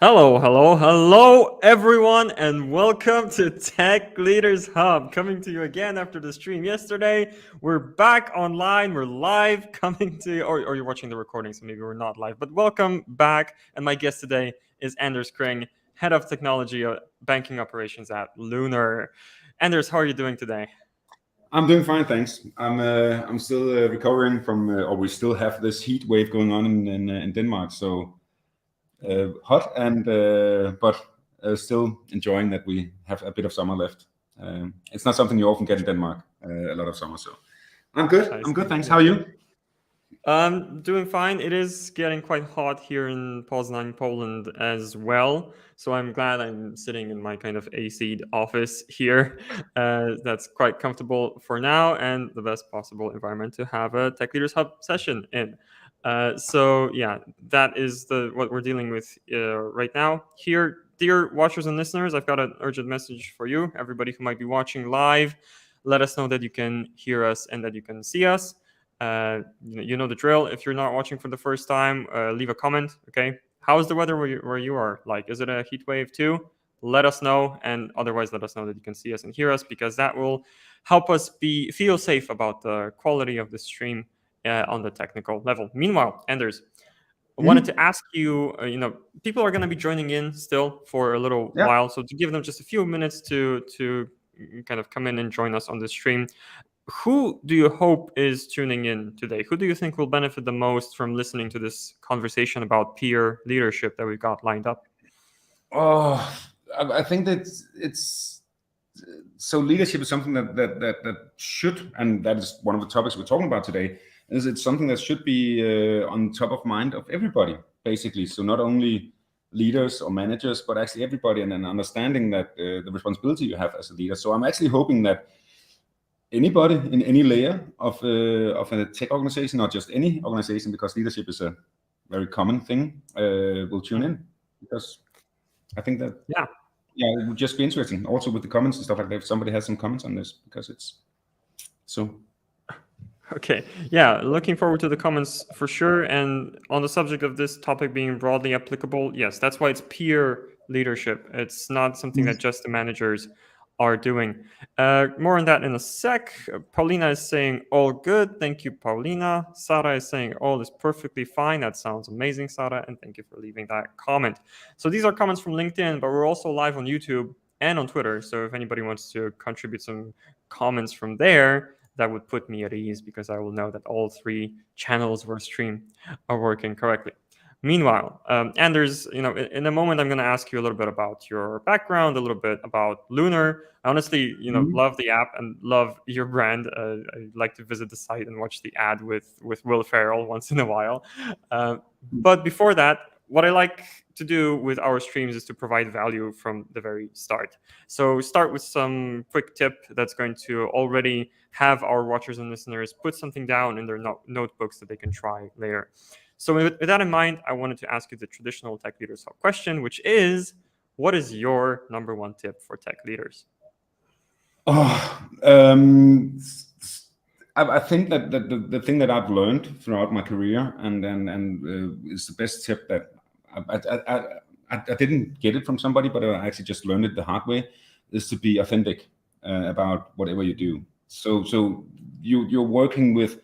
Hello, everyone, and welcome to Tech Leaders Hub. Coming to you again after the stream yesterday. We're back online. We're live, coming to you, or you're watching the recording, so maybe we're not live. But welcome back. And my guest today is Anders Kring, Head of Technology Banking Operations at Lunar. Anders, how are you doing today? I'm doing fine, thanks. I'm still recovering from, or we still have this heat wave going on in Denmark. So hot and but still enjoying that we have a bit of summer left. It's not something you often get in Denmark, a lot of summer. So I'm good. I'm good, thanks. How are you? Doing fine. It is getting quite hot here in Poznan, Poland as well. So I'm glad I'm sitting in my kind of AC'd office here. That's quite comfortable for now and the best possible environment to have a Tech Leaders Hub session in. So yeah, that is what we're dealing with right now. Here, dear watchers and listeners, I've got an urgent message for you. Everybody who might be watching live, let us know that you can hear us and that you can see us. You know the drill. If you're not watching for the first time, leave a comment. Okay, how is the weather where you are? Like, is it a heat wave too? Let us know, and otherwise let us know that you can see us and hear us, because that will help us feel safe about the quality of the stream on the technical level. Meanwhile, Anders, I wanted to ask you, people are going to be joining in still for a little while, so to give them just a few minutes to kind of come in and join us on the stream. Who do you hope is tuning in today? Who do you think will benefit the most from listening to this conversation about peer leadership that we've got lined up? Oh, I think that it's so leadership is something that should, and that is one of the topics we're talking about today. Is it something that should be on top of mind of everybody, basically? So not only leaders or managers, but actually everybody, and an understanding that the responsibility you have as a leader. So I'm actually hoping that anybody in any layer of a tech organization, not just any organization, because leadership is a very common thing, will tune in, because I think that it would just be interesting. Also with the comments and stuff like that, if somebody has some comments on this, because it's so. Okay, yeah, looking forward to the comments for sure. And on the subject of this topic being broadly applicable, yes, that's why it's peer leadership. It's not something that just the managers are doing. More on that in a sec. Paulina is saying all good. Thank you, Paulina. Sara is saying all is perfectly fine. That sounds amazing, Sara, and thank you for leaving that comment. So these are comments from LinkedIn, but we're also live on YouTube and on Twitter. So if anybody wants to contribute some comments from there, that would put me at ease, because I will know that all three channels we're stream are working correctly. Meanwhile, Anders, in a moment, I'm going to ask you a little bit about your background, a little bit about Lunar. I honestly, love the app and love your brand. I like to visit the site and watch the ad with Will Ferrell once in a while. But before that, what I like to do with our streams is to provide value from the very start. So start with some quick tip that's going to already have our watchers and listeners put something down in their notebooks that they can try later. So with that in mind, I wanted to ask you the traditional Tech Leaders Hub question, which is, what is your number one tip for tech leaders? I think that the thing that I've learned throughout my career, and is the best tip that I didn't get it from somebody, but I actually just learned it the hard way, is to be authentic about whatever you do. So you're working with,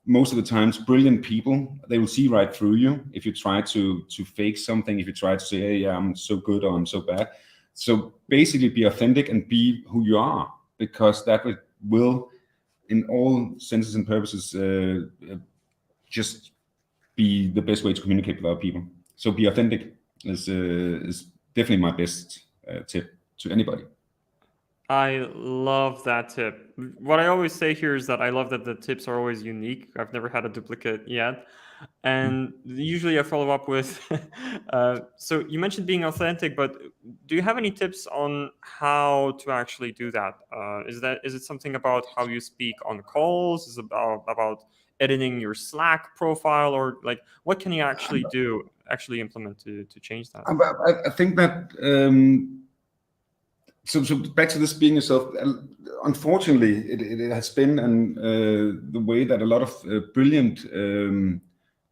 most of the times, brilliant people. They will see right through you if you try to fake something, if you try to say, hey, yeah, I'm so good or I'm so bad. So basically be authentic and be who you are, because that will in all senses and purposes just be the best way to communicate with other people. So be authentic is definitely my best tip to anybody. I love that tip. What I always say here is that I love that the tips are always unique. I've never had a duplicate yet. And usually I follow up with, so you mentioned being authentic, but do you have any tips on how to actually do that? Is it something about how you speak on calls? Is it about editing your Slack profile, or like what can you actually implement to change that? I think that so back to this being yourself. Unfortunately, it has been the way that a lot of brilliant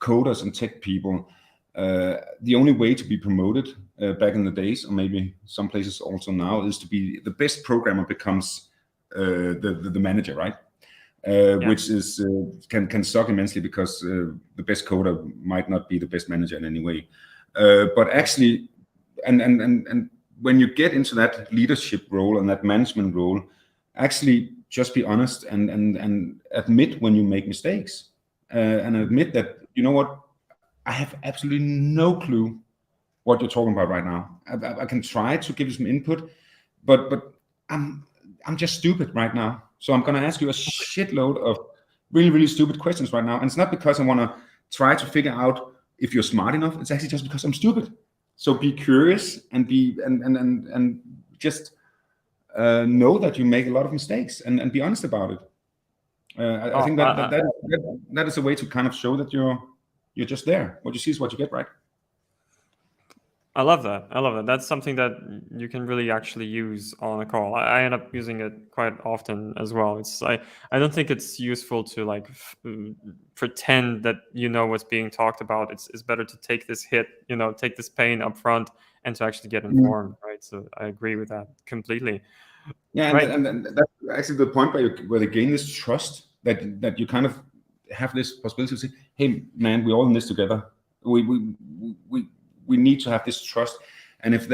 coders and tech people the only way to be promoted back in the days, or maybe some places also now, is to be the best programmer becomes the manager, right? Which is can suck immensely, because the best coder might not be the best manager in any way. But actually, and when you get into that leadership role and that management role, actually just be honest and admit when you make mistakes, and admit that, you know what, I have absolutely no clue what you're talking about right now. I can try to give you some input, but I'm just stupid right now. So I'm going to ask you a shitload of really, really stupid questions right now. And it's not because I want to try to figure out if you're smart enough. It's actually just because I'm stupid. So be curious and be and just know that you make a lot of mistakes, and be honest about it. I think that is a way to kind of show that you're just there. What you see is what you get, right? I love that. That's something that you can really actually use on a call. I end up using it quite often as well. I don't think it's useful to like pretend that you know what's being talked about. It's better to take this hit, take this pain up front, and to actually get informed, right? So I agree with that completely. Yeah, right. and that's actually the point where they gain this trust, that you kind of have this possibility to say, hey man, we're all in this together. We need to have this trust. And if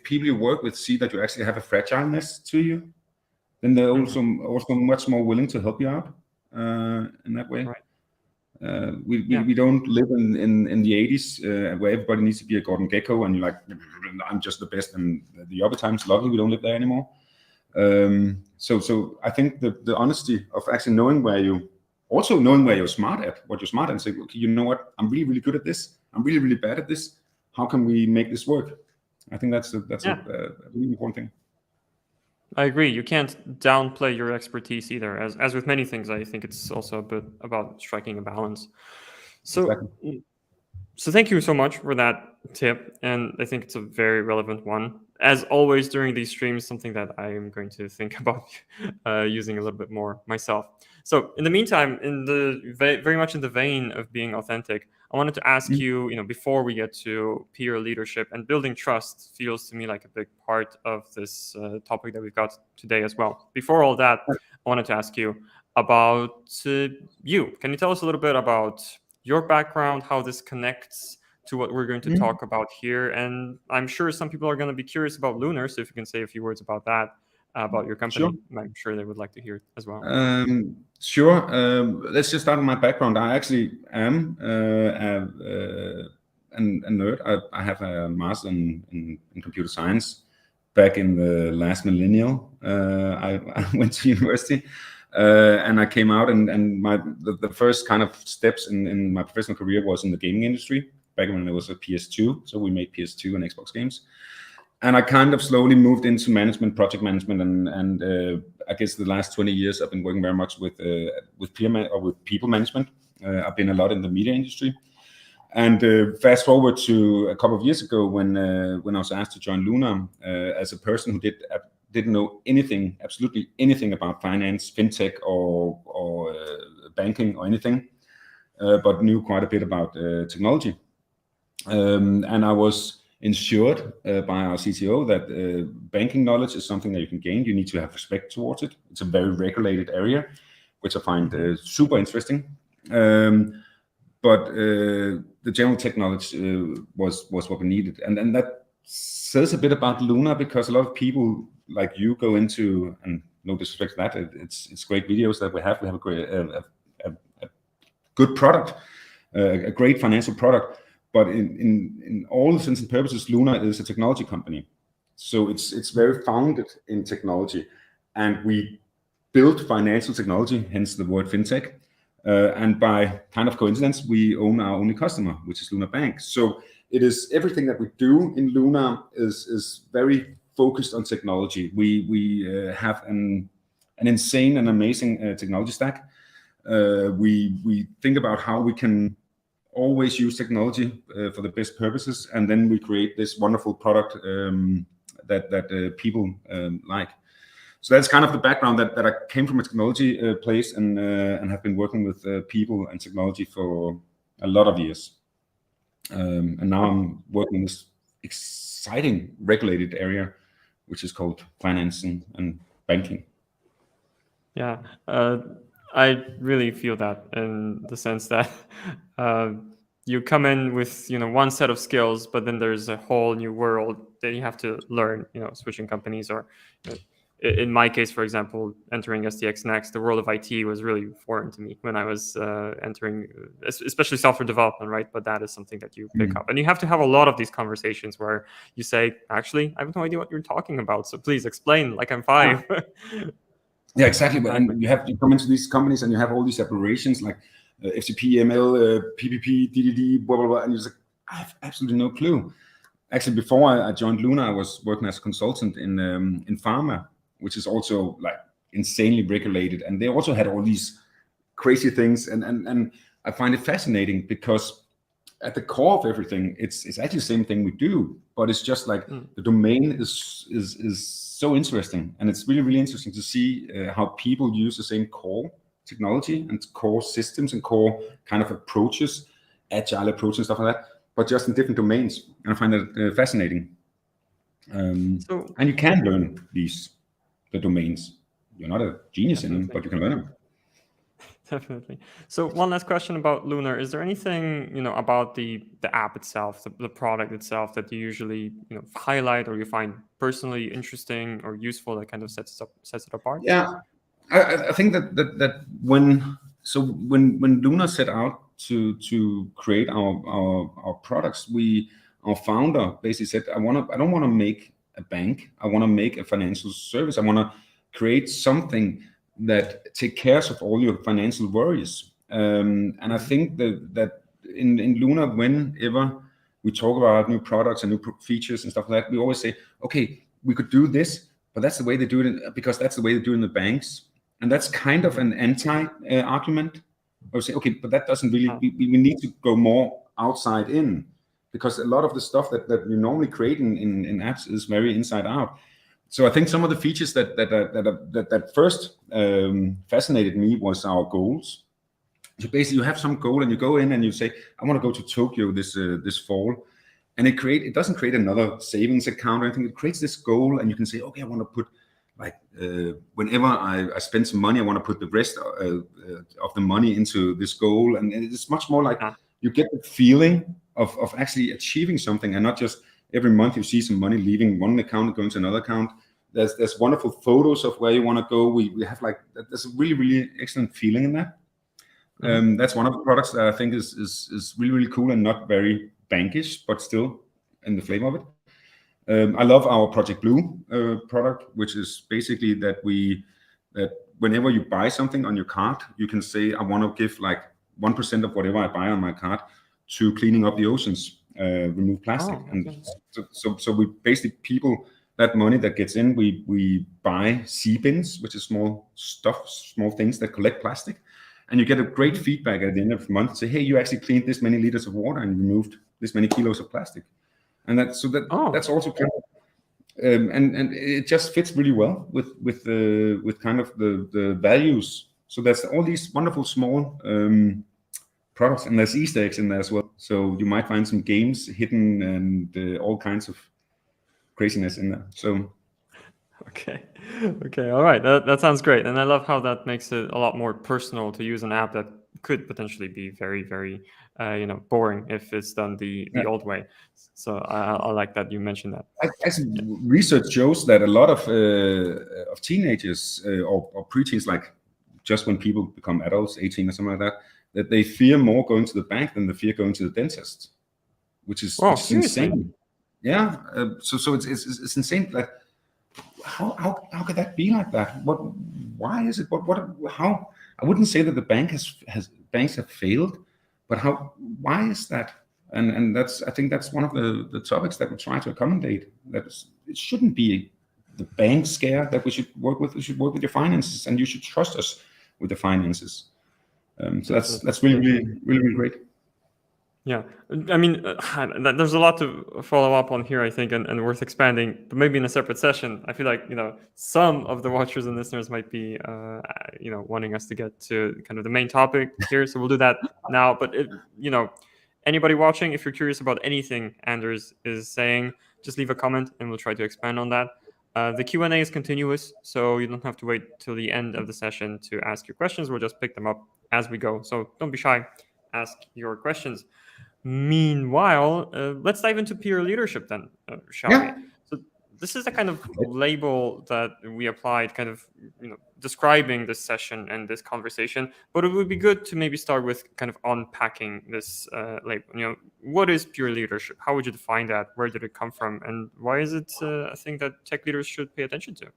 people you work with see that you actually have a fragileness to you, then they're also much more willing to help you out in that way. Right. We don't live in the 80s where everybody needs to be a Gordon Gekko and you're like, I'm just the best, and the other times, luckily, we don't live there anymore. So I think the honesty of actually knowing where you're smart at, what you're smart at, and say, okay, you know what, I'm really, really good at this. I'm really, really bad at this. How can we make this work? I think that's a really important thing. I agree. You can't downplay your expertise either. As with many things, I think it's also a bit about striking a balance. So, So thank you so much for that tip. And I think it's a very relevant one. As always during these streams, something that I am going to think about using a little bit more myself. So in the meantime, very much in the vein of being authentic, I wanted to ask you, before we get to peer leadership, and building trust feels to me like a big part of this topic that we've got today as well. Before all that, I wanted to ask you about you. Can you tell us a little bit about your background, how this connects to what we're going to talk about here? And I'm sure some people are going to be curious about Lunar, so if you can say a few words about that, about your company, sure. I'm sure they would like to hear it as well. Sure. Let's just start with my background. I actually am a nerd. I have a master in computer science. Back in the last millennial, I went to university. And I came out, and the first kind of steps in my professional career was in the gaming industry, back when there was a PS2. So we made PS2 and Xbox games. And I kind of slowly moved into management, project management, and I guess the last 20 years I've been working very much with people management. I've been a lot in the media industry. And fast forward to a couple of years ago when I was asked to join Lunar as a person who didn't know anything, absolutely anything about finance, fintech, or banking or anything, but knew quite a bit about technology. And I was ensured by our CTO that banking knowledge is something that you can gain. You need to have respect towards it. It's a very regulated area, which I find super interesting. But the general tech knowledge was what we needed. And that says a bit about Lunar, because a lot of people like you go into, and no disrespect to that, it's great videos that we have. We have a great, a good product, a great financial product. But in all intents and purposes, Lunar is a technology company. So it's very founded in technology. And we build financial technology, hence the word fintech. And by kind of coincidence, we own our only customer, which is Lunar Bank. So it is everything that we do in Lunar is very focused on technology. We have an insane and amazing technology stack. We think about how we can always use technology for the best purposes, and then we create this wonderful product that people like. So that's kind of the background that I came from a technology place and have been working with people and technology for a lot of years. And now I'm working in this exciting regulated area, which is called financing and banking. Yeah, I really feel that in the sense that uh, you come in with one set of skills, but then there's a whole new world that you have to learn. Switching companies, or in my case, for example, entering SDX Next, the world of IT was really foreign to me when I was entering, especially software development, right? But that is something that you pick up, and you have to have a lot of these conversations where you say, "Actually, I have no idea what you're talking about, so please explain." Like I'm five. Yeah, exactly. But Exactly. and you come into these companies and you have all these operations like FTP, ML, PPP, DDD, blah blah blah, and you're like, I have absolutely no clue. Actually, before I joined Lunar, I was working as a consultant in pharma, which is also like insanely regulated, and they also had all these crazy things, and I find it fascinating because at the core of everything, it's actually the same thing we do, but it's just like the domain is so interesting, and it's really really interesting to see how people use the same core technology and core systems and core kind of approaches, agile approaches and stuff like that, but just in different domains, and I find that fascinating. And you can learn the domains. You're not a genius in them, but you can learn them. Definitely. So one last question about Lunar. Is there anything, about the app itself, the product itself, that you usually, highlight or you find personally interesting or useful that kind of sets it apart? Yeah, I think that when Lunar set out to create our products, our founder basically said, I don't want to make a bank. I want to make a financial service. I want to create something that take care of all your financial worries. And I think that in Lunar, whenever we talk about new products and new features and stuff like that, we always say, okay, we could do this, but that's the way they do it because that's the way they do it in the banks. And that's kind of an anti-argument. I would say, okay, but that doesn't really, we need to go more outside in, because a lot of the stuff that you normally create in apps is very inside out. So I think some of the features that first fascinated me was our goals. So basically, you have some goal and you go in and you say, I want to go to Tokyo this fall, and it doesn't create another savings account or anything. It creates this goal, and you can say, okay, I want to put like whenever I spend some money, I want to put the rest of the money into this goal, and it's much more like you get the feeling of actually achieving something, and not just every month you see some money leaving one account and going to another account. There's wonderful photos of where you want to go. We have like, there's a really really excellent feeling in that. That's one of the products that I think is really really cool and not very bankish, but still in the flavor of it. I love our Project Blue product, which is basically that whenever you buy something on your card, you can say, I want to give like 1% of whatever I buy on my card to cleaning up the oceans, remove plastic. And so we basically, that money that gets in, we buy sea bins, which is small things that collect plastic. And you get a great feedback at the end of the month. Say, hey, you actually cleaned this many liters of water and removed this many kilos of plastic. And that's also kind of, and it just fits really well with kind of the values. So there's all these wonderful small products, and there's Easter eggs in there as well. So you might find some games hidden and all kinds of craziness in there. So. Okay, all right. That sounds great, and I love how that makes it a lot more personal to use an app that could potentially be very, very, boring if it's done the old way. So I like that you mentioned that. Actually, research shows that a lot of teenagers or preteens, like just when people become adults, 18 or something like that they fear more going to the bank than they fear going to the dentist, which is insane. Yeah, so it's insane. Like, how could that be like that? Why is it? How? I wouldn't say that the banks have failed, but why is that? And I think that's one of the topics that we try to accommodate. It shouldn't be the bank scare that we should work with. We should work with your finances, and you should trust us with the finances. So that's really, really, really, really great. Yeah, I mean, there's a lot to follow up on here, I think, and worth expanding, but maybe in a separate session. I feel like, some of the watchers and listeners might be, wanting us to get to kind of the main topic here. So we'll do that now. But, anybody watching, if you're curious about anything Anders is saying, just leave a comment and we'll try to expand on that. The Q&A is continuous, so you don't have to wait till the end of the session to ask your questions. We'll just pick them up as we go. So don't be shy, ask your questions. Meanwhile, let's dive into peer leadership then, shall we? So this is a kind of label that we applied, kind of describing this session and this conversation. But it would be good to maybe start with kind of unpacking this label. What is peer leadership? How would you define that? Where did it come from? And why is it a thing that tech leaders should pay attention to?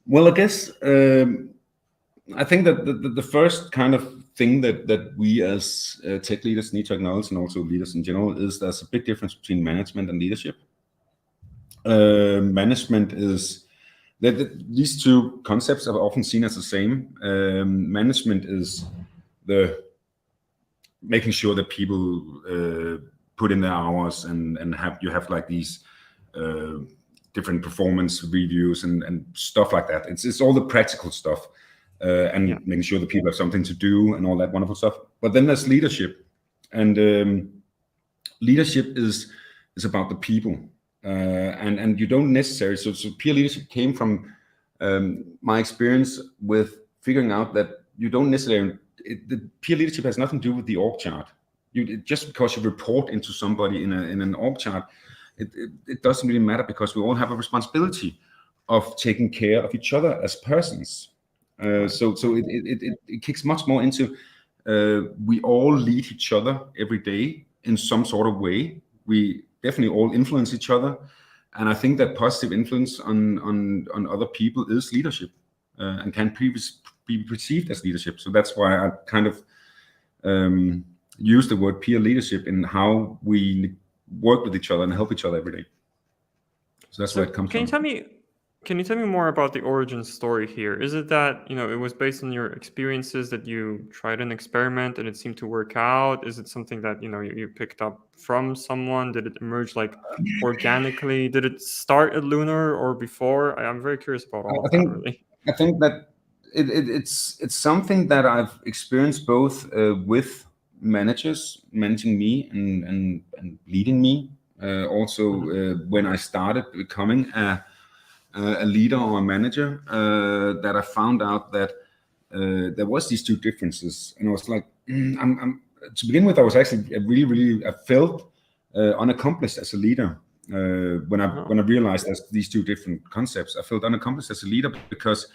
Well, I guess I think that the first kind of thing that we as tech leaders need to acknowledge, and also leaders in general, is there's a big difference between management and leadership. Management is that these two concepts are often seen as the same. Management is the making sure that people put in their hours and you have like these different performance reviews and stuff like that. It's all the practical stuff. Making sure that people have something to do and all that wonderful stuff. But then there's leadership, and leadership is about the people, and you don't necessarily. So peer leadership came from my experience with figuring out that you don't necessarily. The peer leadership has nothing to do with the org chart. Just because you report into somebody in an org chart, it doesn't really matter, because we all have a responsibility of taking care of each other as persons. So it kicks much more into we all lead each other every day in some sort of way. We definitely all influence each other, and I think that positive influence on other people is leadership, and can be perceived as leadership. So that's why I kind of use the word peer leadership in how we work with each other and help each other every day. So that's where it comes from. Can you tell me more about the origin story here? Is it that, it was based on your experiences that you tried an experiment and it seemed to work out? Is it something that, you picked up from someone? Did it emerge like organically? Did it start at Lunar or before? I'm very curious about all of that, really. I think that it's something that I've experienced both with managers managing me and leading me. When I started becoming a leader or a manager, that I found out that there was these two differences, and I was like, to begin with, I was actually I felt unaccomplished as a leader. When I realized there's these two different concepts, I felt unaccomplished as a leader because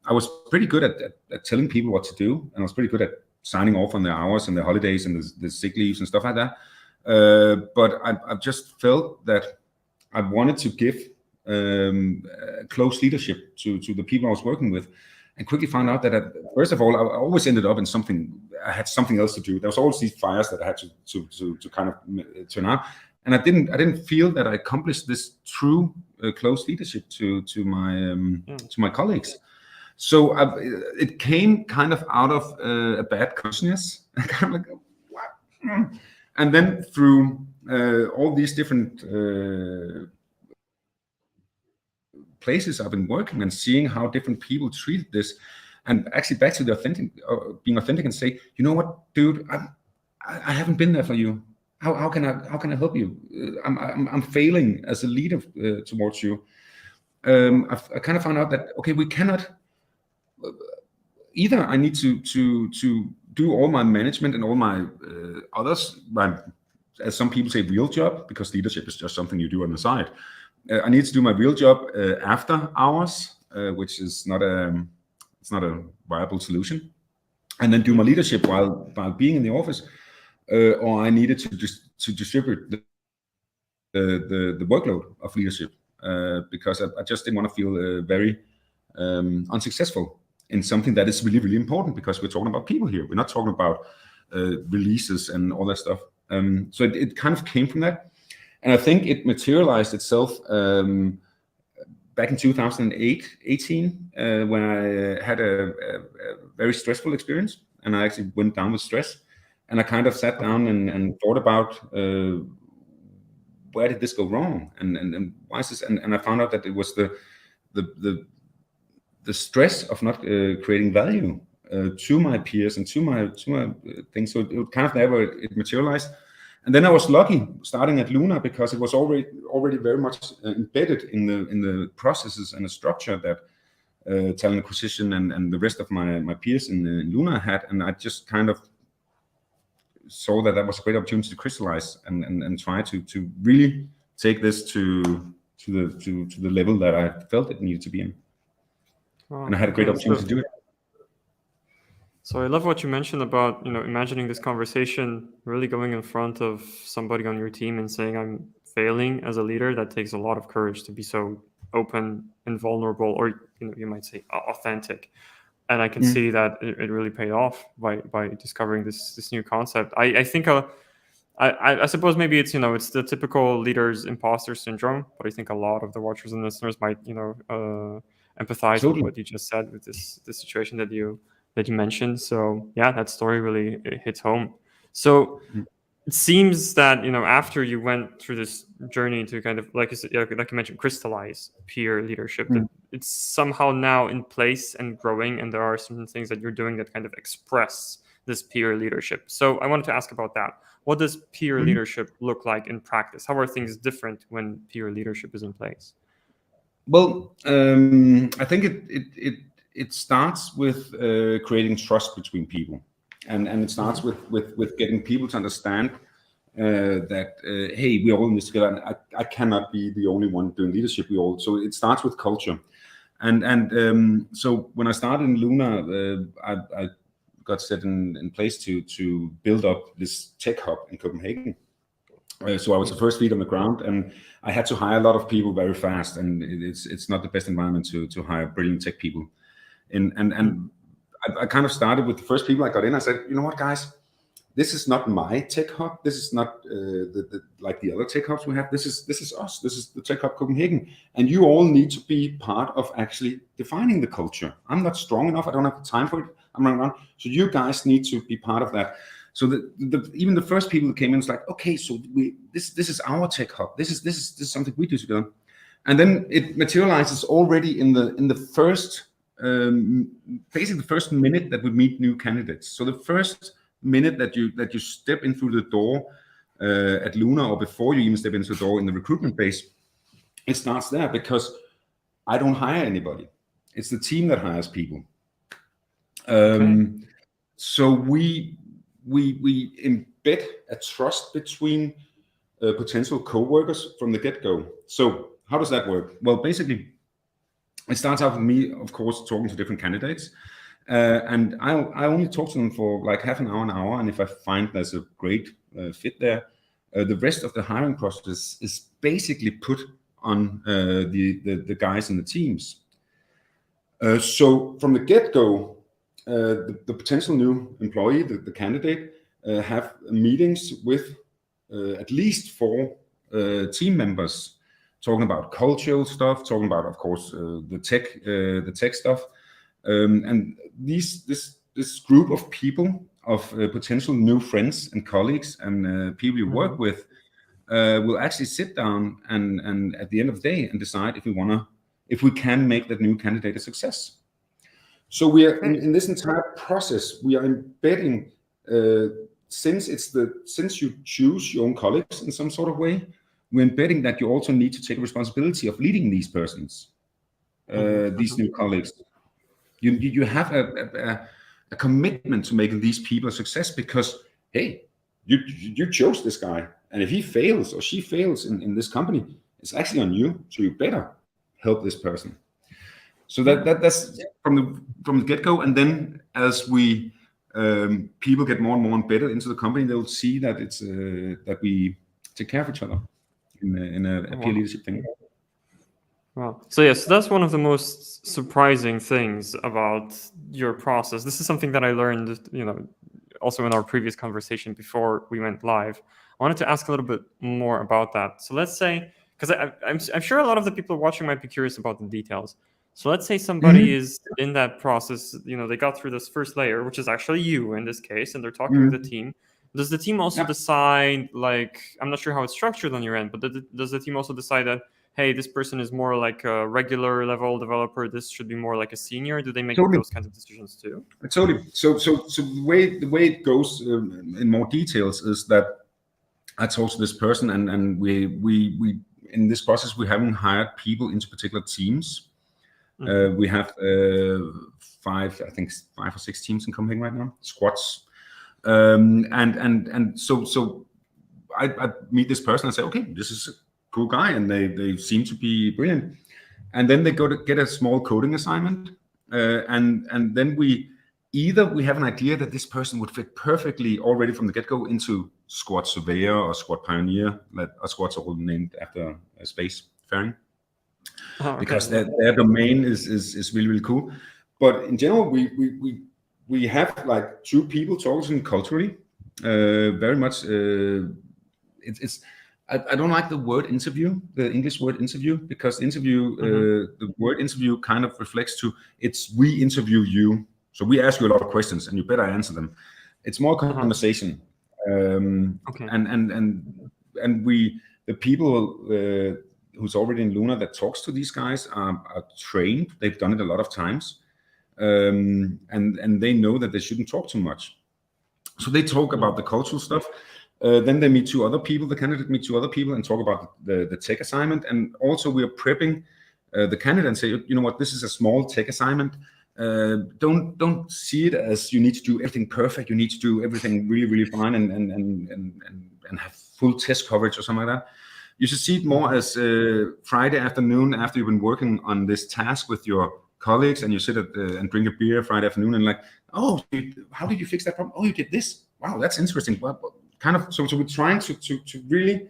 I was pretty good at telling people what to do, and I was pretty good at signing off on their hours and their holidays and the sick leaves and stuff like that. But I just felt that I wanted to give close leadership to the people I was working with, and quickly found out that first of all, I always ended up in something. I had something else to do. There was always these fires that I had to kind of turn out, and I didn't feel that I accomplished this true close leadership to my colleagues. So it came kind of out of a bad consciousness, kind of like, what? And then through all these different places I've been working and seeing how different people treated this, and actually back to the being authentic and say, you know what, dude, I haven't been there for you. How can I help you? I'm failing as a leader towards you. I kind of found out that okay, we cannot. Either I need to do all my management and all my as some people say, real job, because leadership is just something you do on the side. I need to do my real job after hours, which is not a viable solution, and then do my leadership while being in the office, or I needed to distribute the workload of leadership because I just didn't want to feel very unsuccessful in something that is really, really important, because we're talking about people here. We're not talking about releases and all that stuff. So it kind of came from that. And I think it materialized itself back in 2018 when I had a very stressful experience, and I actually went down with stress. And I kind of sat down and thought about where did this go wrong, and why is this? And I found out that it was the stress of not creating value to my peers and to my things. So it kind of never it materialized. And then I was lucky starting at Lunar because it was already very much embedded in the processes and the structure that talent acquisition and the rest of my peers in Lunar had, and I just kind of saw that was a great opportunity to crystallize and try to really take this to the level that I felt it needed to be in. Oh, and I had a great opportunity to do it. So I love what you mentioned about, imagining this conversation, really going in front of somebody on your team and saying, I'm failing as a leader. That takes a lot of courage to be so open and vulnerable, or, you might say authentic. And I can see that it really paid off by discovering this new concept. I think, I suppose maybe it's, it's the typical leader's imposter syndrome, but I think a lot of the watchers and listeners might, empathize Totally. with what you just said with this situation that you mentioned. So yeah, that story really hits home. So it seems that, after you went through this journey to kind of, like you said, like you mentioned, crystallize peer leadership, that it's somehow now in place and growing, and there are some things that you're doing that kind of express this peer leadership. So I wanted to ask about that. What does peer leadership look like in practice? How are things different when peer leadership is in place? Well, I think it starts with creating trust between people, and it starts with getting people to understand that hey, we all in this together, and I cannot be the only one doing leadership. So it starts with culture, and so when I started in Lunar, I got set in place to build up this tech hub in Copenhagen. So I was the first feet on the ground, and I had to hire a lot of people very fast, and it's not the best environment to hire brilliant tech people. And I kind of started with the first people I got in. I said, you know what, guys, this is not my tech hub. This is not like the other tech hubs we have. This is us. This is the tech hub Copenhagen, and you all need to be part of actually defining the culture. I'm not strong enough. I don't have the time for it. I'm running around. So you guys need to be part of that. So even the first people that came in was like, okay, so this is our tech hub. This is something we do together, and then it materializes already in the first basically the first minute that we meet new candidates. So the first minute that you step in through the door at Lunar, or before you even step into the door in the recruitment phase, it starts there, because I don't hire anybody. It's the team that hires people. So we embed a trust between potential co-workers from the get-go. So how does that work? Well, basically, it starts out with me, of course, talking to different candidates. And I only talk to them for like half an hour, and if I find there's a great fit there, the rest of the hiring process is basically put on the guys in the teams. So from the get-go, the potential new employee, the candidate, have meetings with at least 4 team members, talking about cultural stuff, talking about, of course, the tech stuff, and this group of people, of potential new friends and colleagues and people you work with, will actually sit down and at the end of the day and decide if we can make that new candidate a success. So we are in this entire process, we are embedding, since you choose your own colleagues in some sort of way, we're embedding that you also need to take responsibility of leading these persons, these new colleagues. You have a commitment to making these people a success, because hey, you chose this guy, and if he fails or she fails in this company, it's actually on you. So you better help this person. So that's from the get-go, and then as we people get more and more embedded into the company, they'll see that it's that we take care of each other in a peer leadership thing. Wow. So yes, that's one of the most surprising things about your process. This is something that I learned, also in our previous conversation before we went live. I wanted to ask a little bit more about that. So let's say, because I'm sure a lot of the people watching might be curious about the details. So let's say somebody is in that process, they got through this first layer, which is actually you in this case, and they're talking with the team. Does the team also decide, like, I'm not sure how it's structured on your end, but does the team also decide that, hey, this person is more like a regular level developer, this should be more like a senior? Do they make Totally. those kinds of decisions too? Totally. So the way it goes in more details is that I talked to this person, and we in this process we haven't hired people into particular teams. We have five or six teams in Copenhagen right now, squads, and so I meet this person and say, okay, this is a cool guy, and they seem to be brilliant, and then they go to get a small coding assignment, and then we have an idea that this person would fit perfectly already from the get-go into Squad Surveyor or Squad Pioneer, squads are all named after spacefaring, because their domain is really cool. But in general, we have like two people talking culturally, very much. I don't like the word interview, the English word interview, because the word interview kind of reflects to we interview you. So we ask you a lot of questions and you better answer them. It's more conversation. Okay. And the people who's already in Lunar that talks to these guys are trained. They've done it a lot of times. And they know that they shouldn't talk too much. So they talk about the cultural stuff. Then they meet two other people, the candidate meet two other people and talk about the tech assignment. And also we are prepping the candidate and say, you know what, this is a small tech assignment. Don't see it as you need to do everything perfect. You need to do everything really, really fine and have full test coverage or something like that. You should see it more as Friday afternoon after you've been working on this task with your colleagues, and you sit and drink a beer Friday afternoon and like, oh, how did you fix that problem? Oh, you did this. Wow, that's interesting. Kind of. So we're trying to really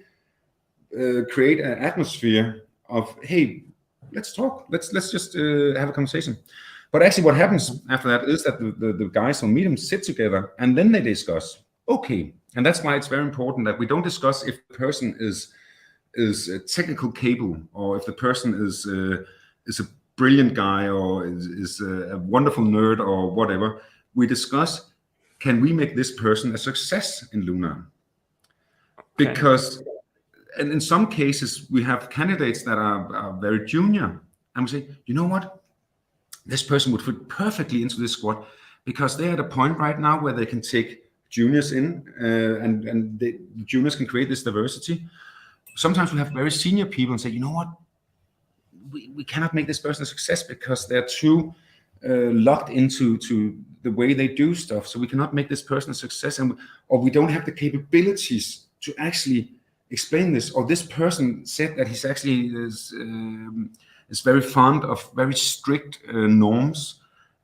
create an atmosphere of, hey, let's talk. Let's just have a conversation. But actually, what happens after that is that the guys on Medium sit together and then they discuss. Okay, and that's why it's very important that we don't discuss if the person is technical capable, or if the person is a brilliant guy, or is a wonderful nerd, or whatever. We discuss, can we make this person a success in Lunar? Okay. Because, and in some cases, we have candidates that are very junior, and we say, you know what? This person would fit perfectly into this squad, because they're at a point right now where they can take juniors in, and the juniors can create this diversity. Sometimes we have very senior people and say, you know what? We cannot make this person a success because they're too locked into the way they do stuff. So we cannot make this person a success, or we don't have the capabilities to actually explain this. Or this person said that he's actually is very fond of very strict norms.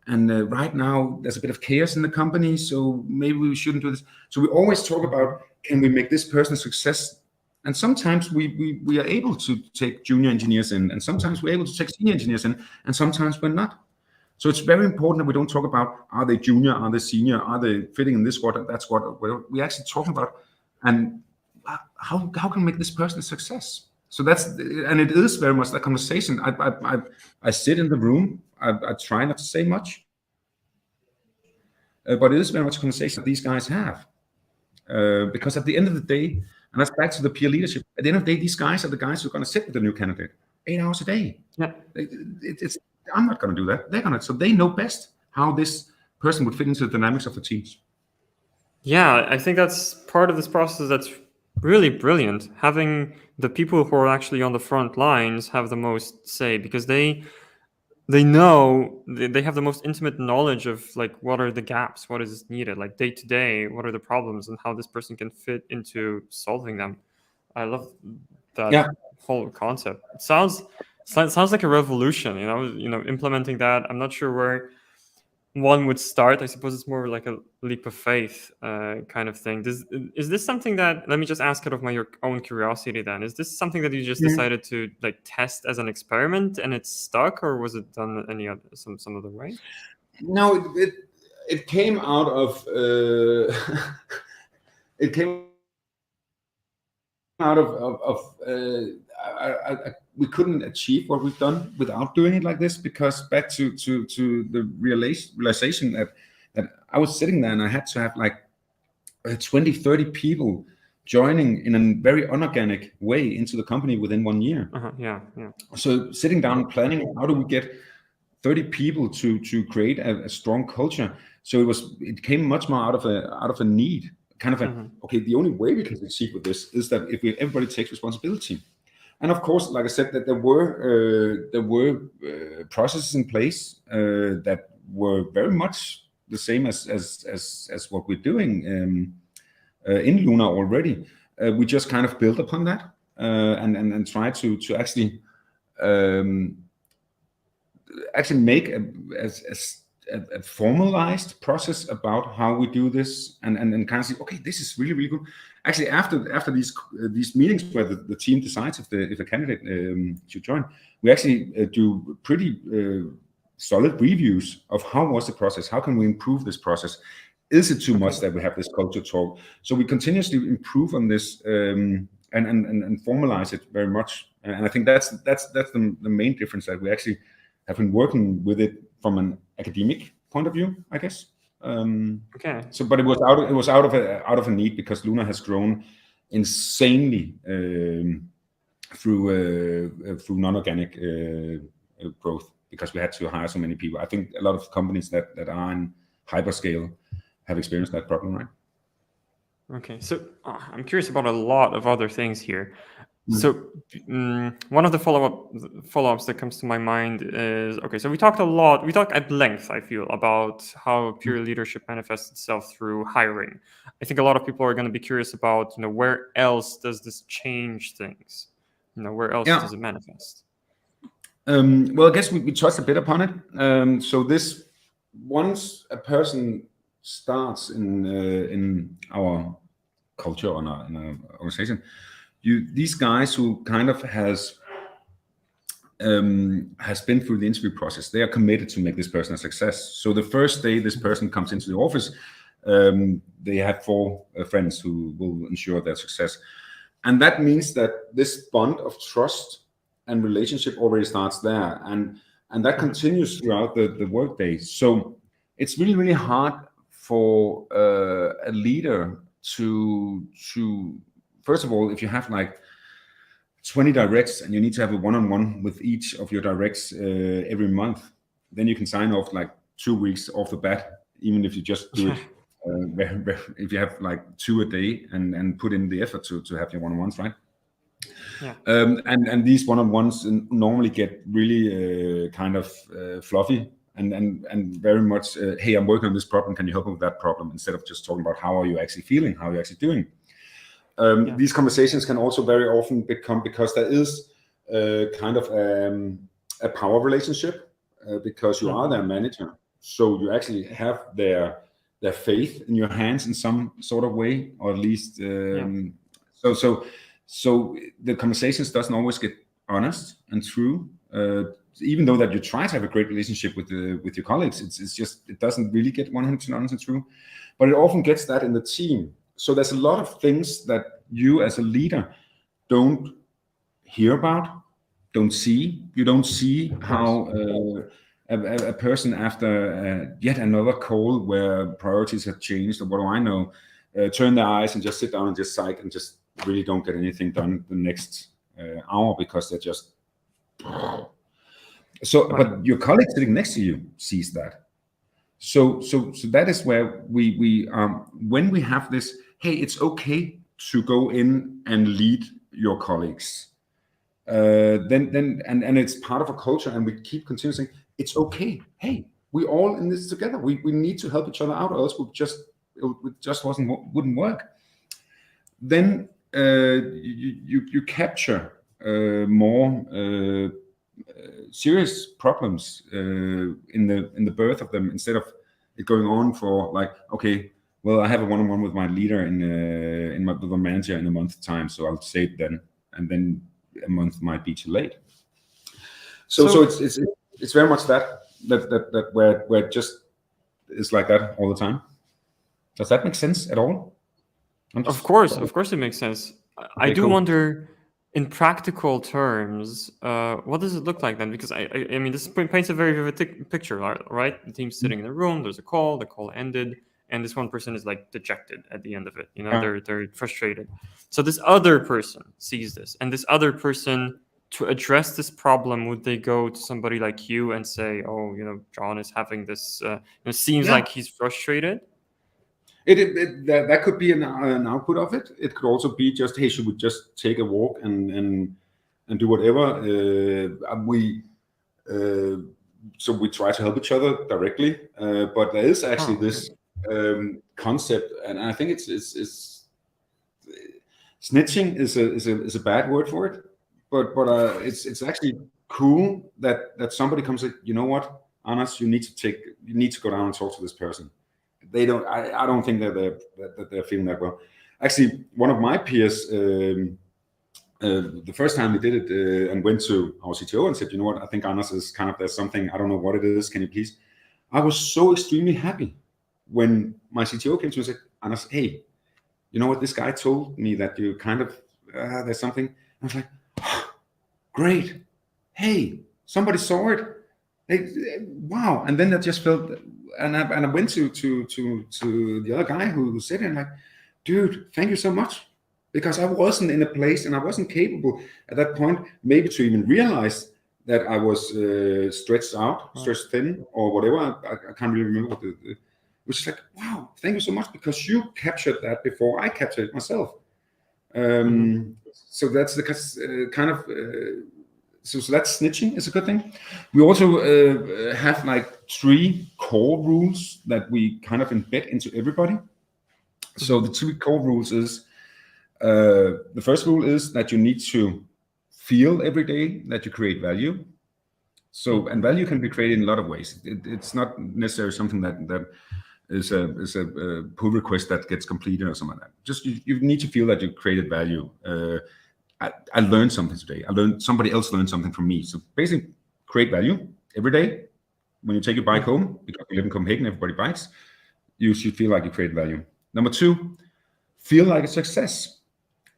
And right now there's a bit of chaos in the company, so maybe we shouldn't do this. So we always talk about, can we make this person a success? And sometimes we are able to take junior engineers in, and sometimes we're able to take senior engineers in, and sometimes we're not. So it's very important that we don't talk about, are they junior, are they senior, are they fitting in this squad, that squad? We're actually talking about, and how can we make this person a success? So and it is very much that conversation. I sit in the room, I try not to say much, but it is very much a conversation that these guys have. Because at the end of the day, and that's back to the peer leadership, at the end of the day, these guys are the guys who are going to sit with the new candidate 8 hours a day. Yeah. I'm not going to do that. They're going to, so they know best how this person would fit into the dynamics of the teams. Yeah, I think that's part of this process that's really brilliant. Having the people who are actually on the front lines have the most say, because they know, they have the most intimate knowledge of like what are the gaps, what is needed, like day to day, what are the problems, and how this person can fit into solving them. I love that whole concept. It sounds like a revolution, implementing that. I'm not sure where one would start. I suppose it's more like a leap of faith kind of thing. Is this something that, let me just ask out of your own curiosity then, is this something that you just decided to like test as an experiment and it's stuck, or was it done some other way? No, it came out of it came out of we couldn't achieve what we've done without doing it like this, because back to the realization that I was sitting there and I had to have like 20-30 people joining in a very unorganic way into the company within 1 year. Yeah. So sitting down and planning, how do we get 30 people to create a strong culture? So it came much more out of a need, kind of okay, the only way we can succeed with this is that if everybody takes responsibility. And of course, like I said, that there were processes in place that were very much the same as what we're doing in Lunar already. We just kind of built upon that and try to actually make a formalized process about how we do this, and kind of say, okay, this is really, really good. Actually, after these meetings where the team decides if a candidate should join, we actually do pretty solid reviews of how was the process, how can we improve this process, is it too much that we have this culture talk? So we continuously improve on this and formalize it very much. And I think that's the main difference, that we actually have been working with it from an academic point of view, I guess. So, but it was out of a need, because Lunar has grown insanely through non-organic growth, because we had to hire so many people. I think a lot of companies that are in hyperscale have experienced that problem, right? Okay, so I'm curious about a lot of other things here. So one of the follow-ups that comes to my mind is, okay, so we talked at length, I feel, about how peer leadership manifests itself through hiring. I think a lot of people are going to be curious about, where else does this change things? Where else does it manifest? Well, I guess we touched a bit upon it. So this, once a person starts in our culture or in our organization, these guys who kind of has been through the interview process, they are committed to make this person a success. So the first day this person comes into the office, they have 4 friends who will ensure their success. And that means that this bond of trust and relationship already starts there, and that continues throughout the workday. So it's really, really hard for a leader to first of all, if you have like 20 directs and you need to have a one-on-one with each of your directs every month, then you can sign off like 2 weeks off the bat, even if you just do it if you have like 2 a day and put in the effort to have your one-on-ones, right? Yeah. And these one-on-ones normally get really kind of fluffy and very much, hey, I'm working on this problem, can you help me with that problem? Instead of just talking about how are you actually feeling, how are you actually doing. These conversations can also very often become, because there is kind of a power relationship, because you are their manager. So you actually have their faith in your hands in some sort of way, or at least so the conversations doesn't always get honest and true. Even though that you try to have a great relationship with your colleagues, it's just, it doesn't really get 100% honest and true. But it often gets that in the team. So there's a lot of things that you as a leader don't hear about, don't see. You don't see how a person after yet another call where priorities have changed, or what do I know, turn their eyes and just sit down and just psych and just really don't get anything done the next hour, because they're just... So, but your colleague sitting next to you sees that. So that is where we when we have this, hey, it's okay to go in and lead your colleagues. Then it's part of a culture, and we keep continuing saying, it's okay. Hey, we all in this together. We need to help each other out, or else it just wouldn't work. Then you capture more serious problems in the birth of them, instead of it going on for like, okay, well, I have a one-on-one with my leader with my manager in a month's time, so I'll say it then, and then a month might be too late. So it's very much that where it just is like that all the time. Does that make sense at all? Of course it makes sense. Okay, I do wonder, in practical terms, what does it look like then? Because I mean, this paints a very vivid picture, right? The team's sitting in a room, there's a call, the call ended, and this one person is like dejected at the end of it. They're frustrated. So this other person sees this, and this other person, to address this problem, would they go to somebody like you and say, oh, John is having this, seems like he's frustrated? That could be an output of it. It could also be just, hey, should we just take a walk and do whatever? So we try to help each other directly, but there is actually this concept, and I think it's snitching is a bad word for it, but it's actually cool that somebody comes and, you know what, Anders, you need to go down and talk to this person. I don't think that they're feeling that well. Actually, one of my peers, the first time we did it, and went to our CTO and said, you know what, I think Anders is there's something, I don't know what it is, can you please? I was so extremely happy when my CTO came to me and said, Anders, hey, you know what, this guy told me that you there's something. I was like, oh, great, hey, somebody saw it. Hey, wow. And then I just felt, and I went to the other guy who said it, and like, dude, thank you so much. Because I wasn't in a place, and I wasn't capable at that point maybe to even realize that I was stretched thin, or whatever. I can't really remember what it was. Like, wow, thank you so much, because you captured that before I captured it myself. So that's the kind of so that's snitching is a good thing. We also have like 3 core rules that we kind of embed into everybody. So the 3 core rules is, the first rule is that you need to feel every day that you create value. So, and value can be created in a lot of ways. It's not necessarily something that is a pull request that gets completed or something like that. Just you need to feel that you created value. I learned something today. Somebody else learned something from me. So basically, create value every day. When you take your bike home, because we live in Copenhagen, everybody bikes, you should feel like you create value. Number 2, feel like a success.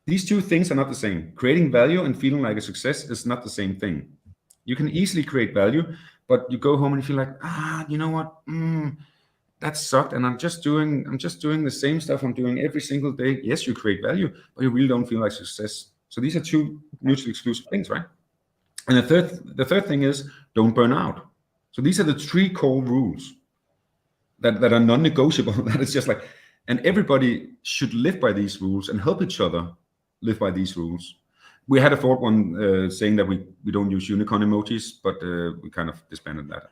These 2 things are not the same. Creating value and feeling like a success is not the same thing. You can easily create value, but you go home and you feel like, you know what, that sucked, and I'm just doing the same stuff I'm doing every single day. Yes, you create value, but you really don't feel like success. So these are 2 mutually exclusive things, right? And the third thing is, don't burn out. So these are the 3 core rules that are non-negotiable. That is just like, and everybody should live by these rules and help each other live by these rules. We had a 4th one saying that we don't use unicorn emojis, but we kind of disbanded that.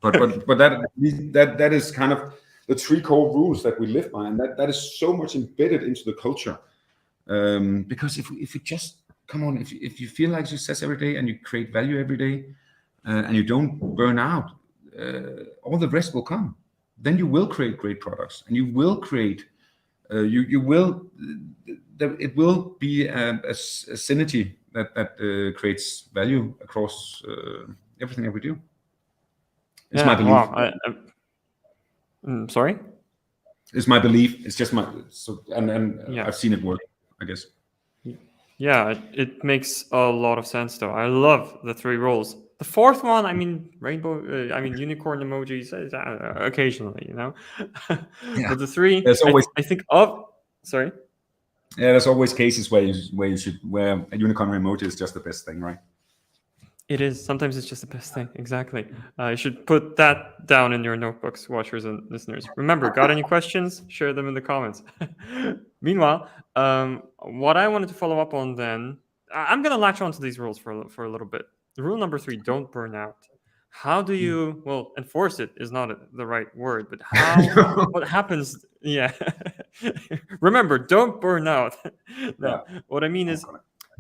But that is kind of the 3 core rules that we live by, and that is so much embedded into the culture. Because if you just come on, if you feel like success every day and you create value every day, and you don't burn out, all the rest will come. Then you will create great products, and you will create. It will be a synergy that creates value across everything that we do. It's my belief. Wow. Sorry? It's my belief. It's just I've seen it work, I guess. Yeah, it makes a lot of sense, though. I love the 3 roles. The 4th one, I mean, unicorn emojis occasionally, Yeah. But the 3, There's always, I think of. Sorry. Yeah, there's always cases where a unicorn emoji is just the best thing, right? It is. Sometimes it's just the best thing. Exactly. You should put that down in your notebooks, watchers and listeners. Remember, got any questions? Share them in the comments. Meanwhile, what I wanted to follow up on then, I'm going to latch onto these rules for a little bit. Rule number 3, don't burn out. How do you, enforce it is not the right word, but what happens? Yeah. Remember, don't burn out. No, what I mean is,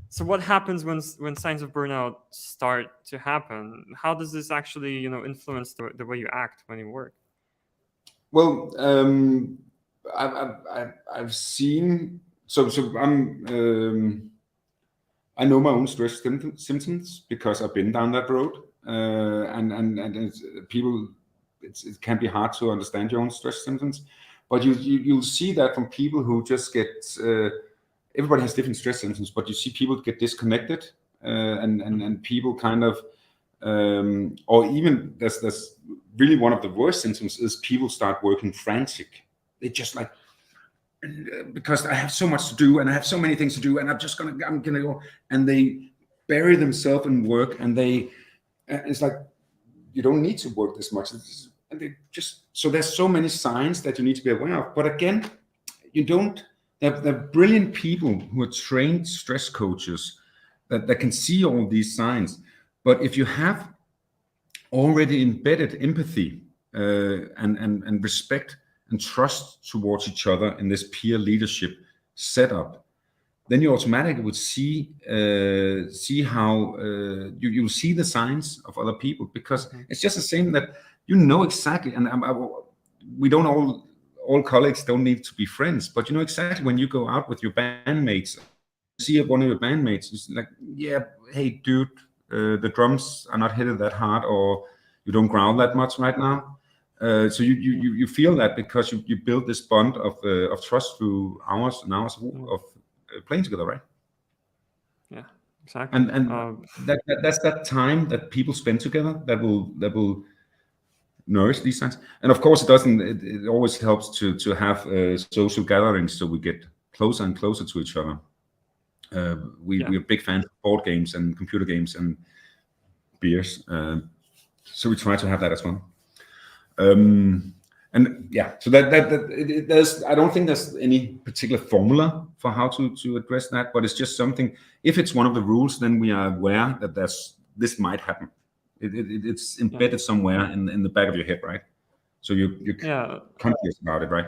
so what happens when signs of burnout start to happen? How does this actually, influence the way you act when you work? Well, I've seen. So I know my own stress symptoms because I've been down that road, and people, it can be hard to understand your own stress symptoms, but you'll see that from people who just get. Everybody has different stress symptoms, but you see people get disconnected, and people kind of Or even there's really one of the worst symptoms is people start working frantic. They just like, because I have so much to do and I have so many things to do and I'm gonna go, and they bury themselves in work, and it's like, you don't need to work this much. And they just, so there's so many signs that you need to be aware of. But again, you don't, they're brilliant people who are trained stress coaches that can see all these signs. But if you have already embedded empathy and respect and trust towards each other in this peer leadership setup, then you automatically would see how you'll see the signs of other people, because it's just the same that you know exactly. And we don't all colleagues don't need to be friends, but you know exactly when you go out with your bandmates, see one of your bandmates, it's like, yeah, hey dude, the drums are not hit that hard, or you don't growl that much right now. So you feel that because you build this bond of trust through hours and hours of playing together, right? Yeah, exactly. And that's that time that people spend together that will nourish these things. And of course, it always helps to have social gatherings, so we get closer and closer to each other. We're big fans of board games and computer games and beers, so we try to have that as well. And yeah, so there's, I don't think there's any particular formula for how to address that, but it's just something. If it's one of the rules, then we are aware that this might happen. It's embedded somewhere in the back of your head, right? So you're conscious about it, right?